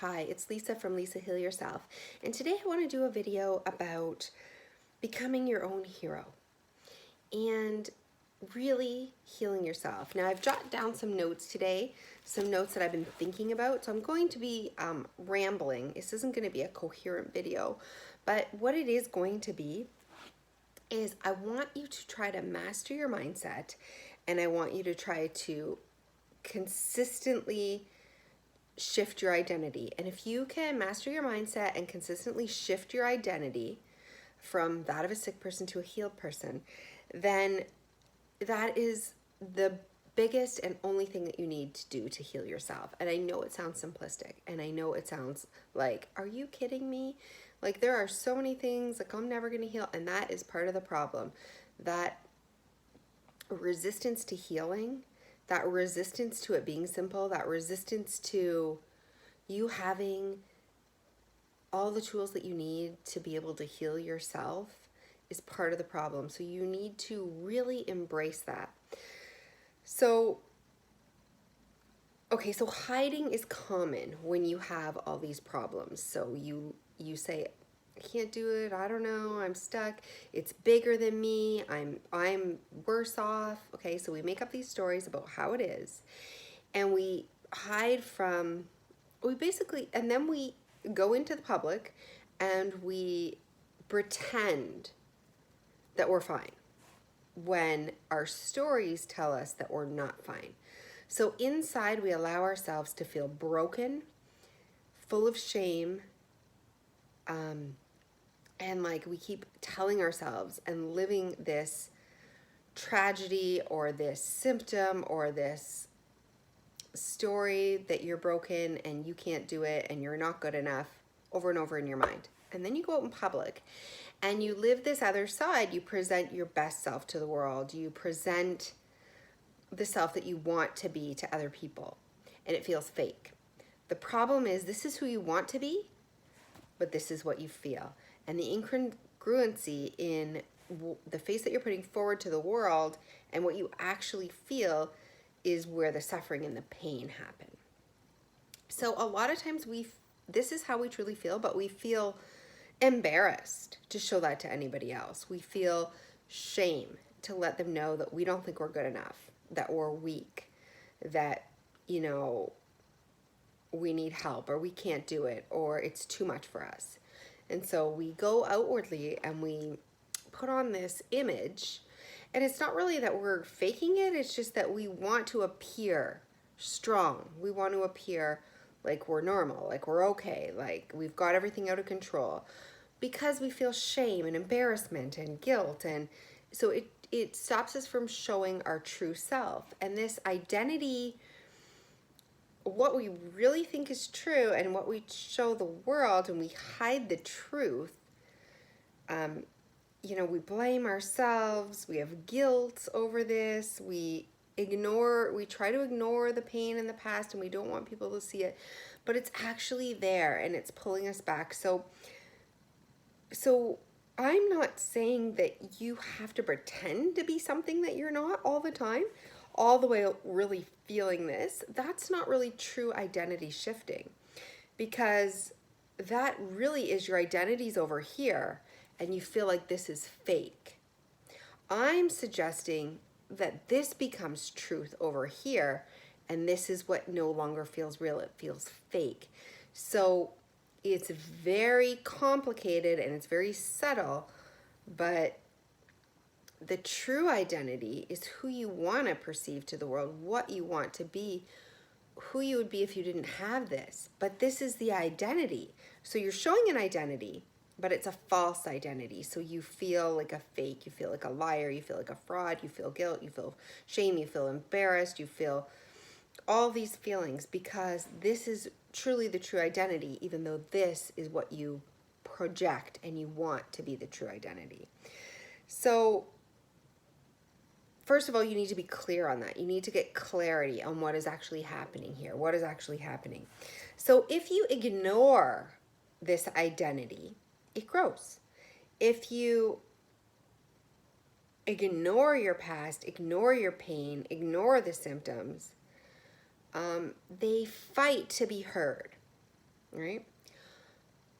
Hi, it's Lisa from Lisa Heal Yourself, and today I want to do a video about becoming your own hero and really healing yourself. Now, I've jotted down some notes today, some notes that I've been thinking about, so I'm going to be rambling. This isn't going to be a coherent video, but what it is going to be is I want you to try to master your mindset, and I want you to try to consistently shift your identity. And if you can master your mindset and consistently shift your identity from that of a sick person to a healed person, then that is the biggest and only thing that you need to do to heal yourself. And I know it sounds simplistic, and I know it sounds like, are you kidding me? Like, there are so many things, like, I'm never going to heal. And that is part of the problem. That resistance to healing, that resistance to it being simple, that resistance to you having all the tools that you need to be able to heal yourself is part of the problem. So you need to really embrace that. So hiding is common when you have all these problems. So you say, I can't do it, I don't know, I'm stuck, it's bigger than me, I'm worse off. Okay, so we make up these stories about how it is, and we hide from, and then we go into the public and we pretend that we're fine when our stories tell us that we're not fine. So inside, we allow ourselves to feel broken, full of shame, and like we keep telling ourselves and living this tragedy or this symptom or this story that you're broken and you can't do it and you're not good enough over and over in your mind. And then you go out in public and you live this other side. You present your best self to the world. You present the self that you want to be to other people, and it feels fake. The problem is, this is who you want to be, but this is what you feel. And the incongruency in the face that you're putting forward to the world and what you actually feel is where the suffering and the pain happen. So a lot of times this is how we truly feel, but we feel embarrassed to show that to anybody else. We feel shame to let them know that we don't think we're good enough, that we're weak, that, we need help, or we can't do it, or it's too much for us. And so we go outwardly and we put on this image, and it's not really that we're faking it, it's just that we want to appear strong. We want to appear like we're normal, like we're okay, like we've got everything out of control, because we feel shame and embarrassment and guilt. And so it stops us from showing our true self. And this identity, what we really think is true and what we show the world, and we hide the truth. We blame ourselves, we have guilt over this, we try to ignore the pain in the past, and we don't want people to see it, but it's actually there and it's pulling us back. So I'm not saying that you have to pretend to be something that you're not all the time, all the way really feeling this. That's not really true identity shifting, because that really is your identity's over here and you feel like this is fake. I'm suggesting that this becomes truth over here, and this is what no longer feels real, it feels fake. So it's very complicated and it's very subtle, but the true identity is who you want to perceive to the world, what you want to be, who you would be if you didn't have this. But this is the identity. So you're showing an identity, but it's a false identity. So you feel like a fake, you feel like a liar, you feel like a fraud, you feel guilt, you feel shame, you feel embarrassed, you feel all these feelings, because this is truly the true identity, even though this is what you project and you want to be the true identity. So first of all, you need to be clear on that. You need to get clarity on what is actually happening here. What is actually happening? So if you ignore this identity, it grows. If you ignore your past, ignore your pain, ignore the symptoms, they fight to be heard. right?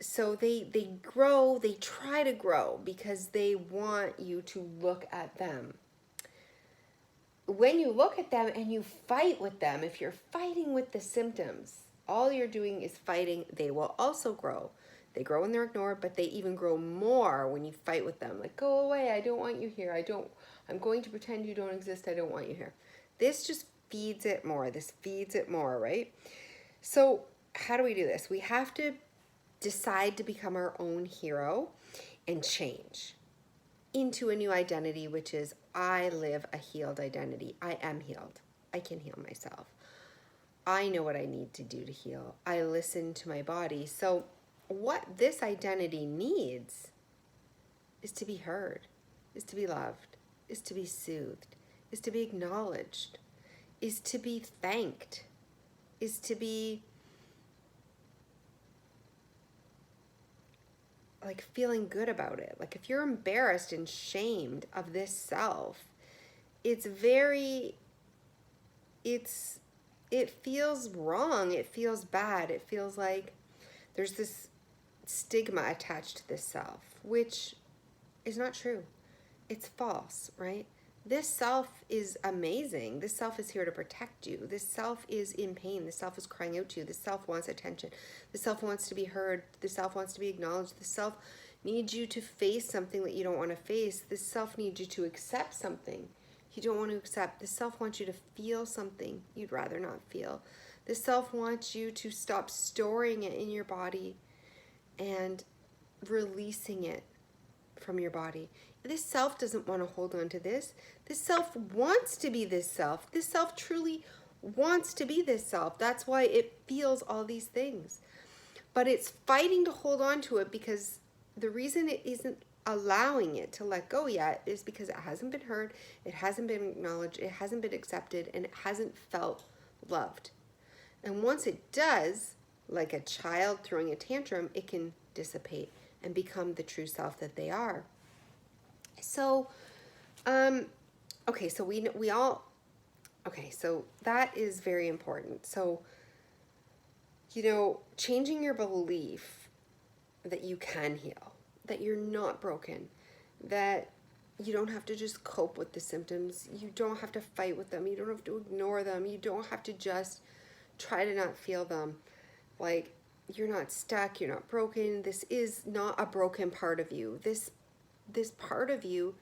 So they grow, they try to grow because they want you to look at them. When you look at them and you fight with them, if you're fighting with the symptoms, all you're doing is fighting. They will also grow. They grow when they're ignored, but they even grow more when you fight with them. Like, go away, I don't want you here. I'm going to pretend you don't exist. I don't want you here. This just feeds it more. This feeds it more, right? So how do we do this? We have to decide to become our own hero and change into a new identity, which is I live a healed identity. I am healed. I can heal myself. I know what I need to do to heal. I listen to my body. So what this identity needs is to be heard, is to be loved, is to be soothed, is to be acknowledged, is to be thanked, is to be like feeling good about it. Like if you're embarrassed and shamed of this self, it feels wrong. It feels bad. It feels like there's this stigma attached to this self, which is not true. It's false, right? This self is amazing. This self is here to protect you. This self is in pain. This self is crying out to you. This self wants attention. This self wants to be heard. This self wants to be acknowledged. This self needs you to face something that you don't want to face. This self needs you to accept something you don't want to accept. This self wants you to feel something you'd rather not feel. This self wants you to stop storing it in your body and releasing it from your body. This self doesn't want to hold on to this. This self wants to be this self. This self truly wants to be this self. That's why it feels all these things. But it's fighting to hold on to it because the reason it isn't allowing it to let go yet is because it hasn't been heard, it hasn't been acknowledged, it hasn't been accepted, and it hasn't felt loved. And once it does, like a child throwing a tantrum, it can dissipate and become the true self that they are. So, okay, so so that is very important. So, changing your belief that you can heal, that you're not broken, that you don't have to just cope with the symptoms. You don't have to fight with them. You don't have to ignore them. You don't have to just try to not feel them. Like, you're not stuck. You're not broken. This is not a broken part of you. This part of you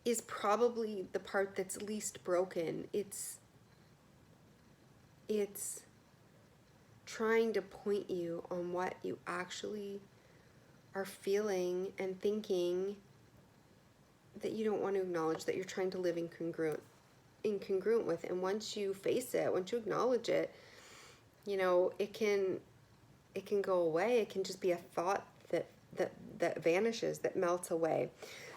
is probably the part that's least broken. It's trying to point you on what you actually are feeling and thinking that you don't want to acknowledge, that you're trying to live incongruent with. And once you face it, once you acknowledge it, it can go away. It can just be a thought that vanishes, that melts away.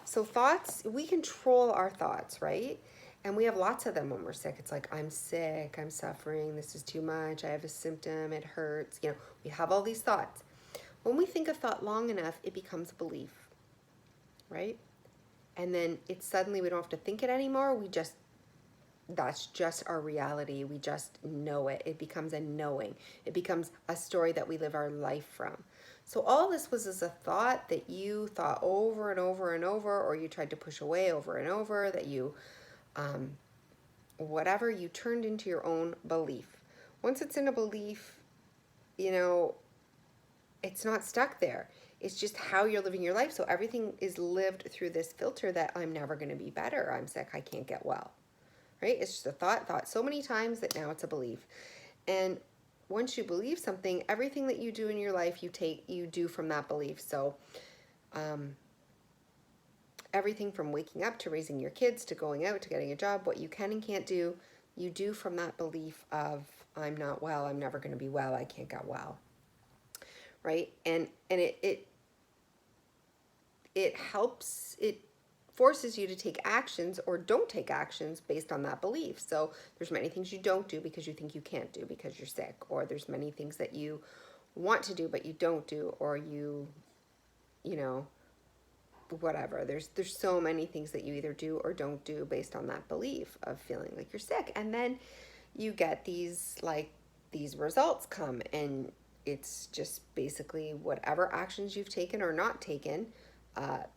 So thoughts, we control our thoughts, right? And we have lots of them when we're sick. It's like, I'm sick, I'm suffering, this is too much, I have a symptom, it hurts. We have all these thoughts. When we think a thought long enough, it becomes a belief, right? And then we don't have to think it anymore. That's just our reality. We just know it. It becomes a knowing. It becomes a story that we live our life from. So all this was as a thought that you thought over and over and over, or you tried to push away over and over, that you, whatever, you turned into your own belief. Once it's in a belief, it's not stuck there. It's just how you're living your life. So everything is lived through this filter that I'm never going to be better. I'm sick. I can't get well. Right? It's just a thought so many times that now it's a belief. And once you believe something, everything that you do in your life, you do from that belief. So everything from waking up to raising your kids to going out to getting a job, what you can and can't do, you do from that belief of, I'm not well, I'm never going to be well, I can't get well. Right? And it helps, it forces you to take actions or don't take actions based on that belief. So there's many things you don't do because you think you can't do because you're sick, or there's many things that you want to do but you don't do, or whatever. There's so many things that you either do or don't do based on that belief of feeling like you're sick. And then you get these results come, and it's just basically whatever actions you've taken or not taken,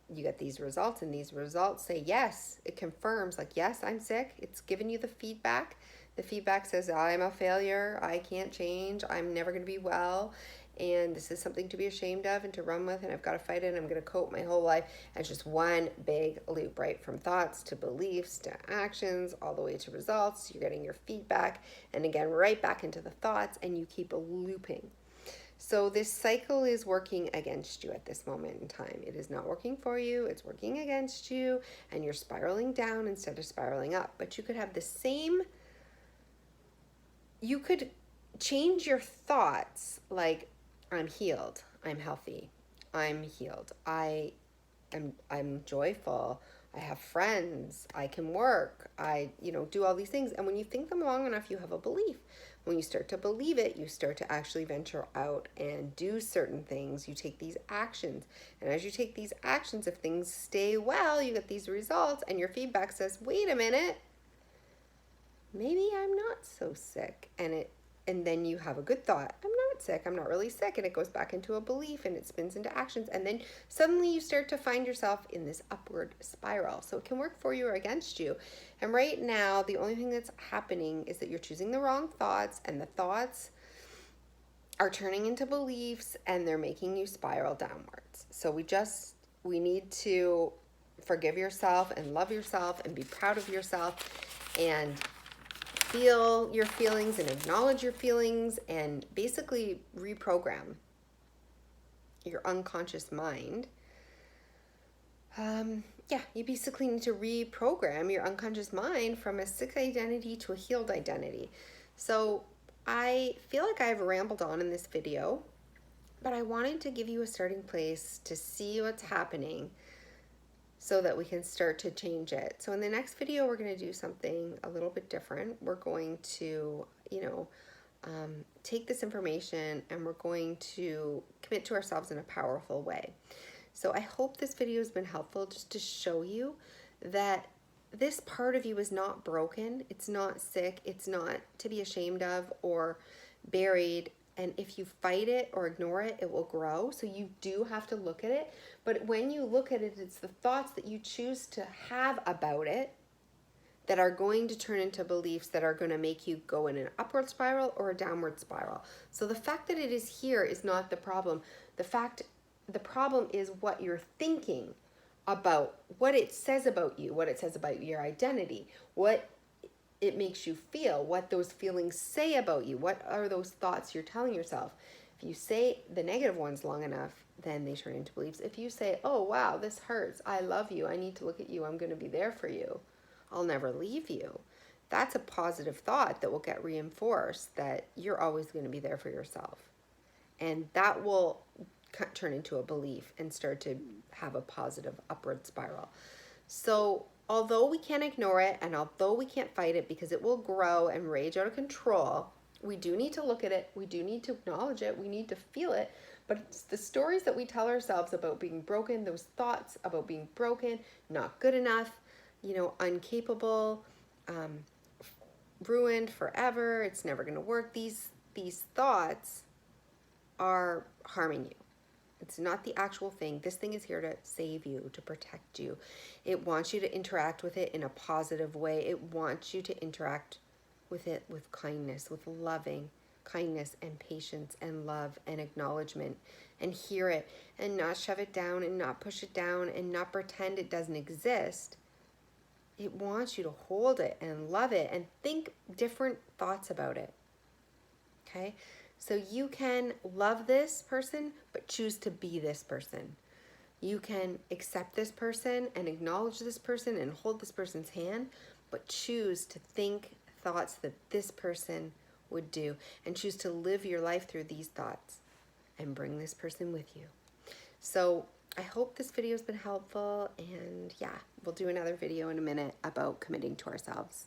you get these results, and these results say yes. It confirms, like, yes, I'm sick. It's giving you the feedback. The feedback says, I'm a failure. I can't change. I'm never going to be well. And this is something to be ashamed of and to run with. And I've got to fight it. And I'm going to cope my whole life. And it's just one big loop, right? From thoughts to beliefs to actions, all the way to results. You're getting your feedback. And again, right back into the thoughts. And you keep looping. So this cycle is working against you at this moment in time. It is not working for you. It's working against you. And you're spiraling down instead of spiraling up. But you could have the same... You could change your thoughts, like, I'm healed, I'm healthy, I'm healed, I'm joyful, I have friends, I can work, I do all these things. And when you think them long enough, you have a belief. When you start to believe it, you start to actually venture out and do certain things. You take these actions. And as you take these actions, if things stay well, you get these results, and your feedback says, wait a minute, maybe I'm not so sick. And then you have a good thought. I'm not sick. I'm not really sick. And it goes back into a belief, and it spins into actions. And then suddenly you start to find yourself in this upward spiral. So it can work for you or against you. And right now, the only thing that's happening is that you're choosing the wrong thoughts, and the thoughts are turning into beliefs, and they're making you spiral downwards. So we need to forgive yourself and love yourself and be proud of yourself and feel your feelings and acknowledge your feelings and basically reprogram your unconscious mind. You basically need to reprogram your unconscious mind from a sick identity to a healed identity. So I feel like I've rambled on in this video, but I wanted to give you a starting place to see what's happening so that we can start to change it. So in the next video, we're going to do something a little bit different. We're going to, take this information, and we're going to commit to ourselves in a powerful way. So I hope this video has been helpful, just to show you that this part of you is not broken. It's not sick. It's not to be ashamed of or buried. And if you fight it or ignore it, it will grow. So you do have to look at it. But when you look at it, it's the thoughts that you choose to have about it that are going to turn into beliefs that are going to make you go in an upward spiral or a downward spiral. So the fact that it is here is not the problem. The problem is what you're thinking about, what it says about you, what it says about your identity, what it makes you feel, what those feelings say about you, what are those thoughts you're telling yourself. If you say the negative ones long enough, then they turn into beliefs. If you say, oh wow, this hurts, I love you, I need to look at you, I'm going to be there for you, I'll never leave you, that's a positive thought that will get reinforced, that you're always going to be there for yourself. And that will turn into a belief and start to have a positive upward spiral. So although we can't ignore it, and although we can't fight it because it will grow and rage out of control, we do need to look at it, we do need to acknowledge it, we need to feel it. But it's the stories that we tell ourselves about being broken, those thoughts about being broken, not good enough, incapable, ruined forever, it's never going to work. These thoughts are harming you. It's not the actual thing. This thing is here to save you, to protect you. It wants you to interact with it in a positive way. It wants you to interact with it with kindness, with loving kindness and patience and love and acknowledgement, and hear it and not shove it down and not push it down and not pretend it doesn't exist. It wants you to hold it and love it and think different thoughts about it. Okay? So you can love this person, but choose to be this person. You can accept this person and acknowledge this person and hold this person's hand, but choose to think thoughts that this person would do, and choose to live your life through these thoughts and bring this person with you. So I hope this video has been helpful, and we'll do another video in a minute about committing to ourselves.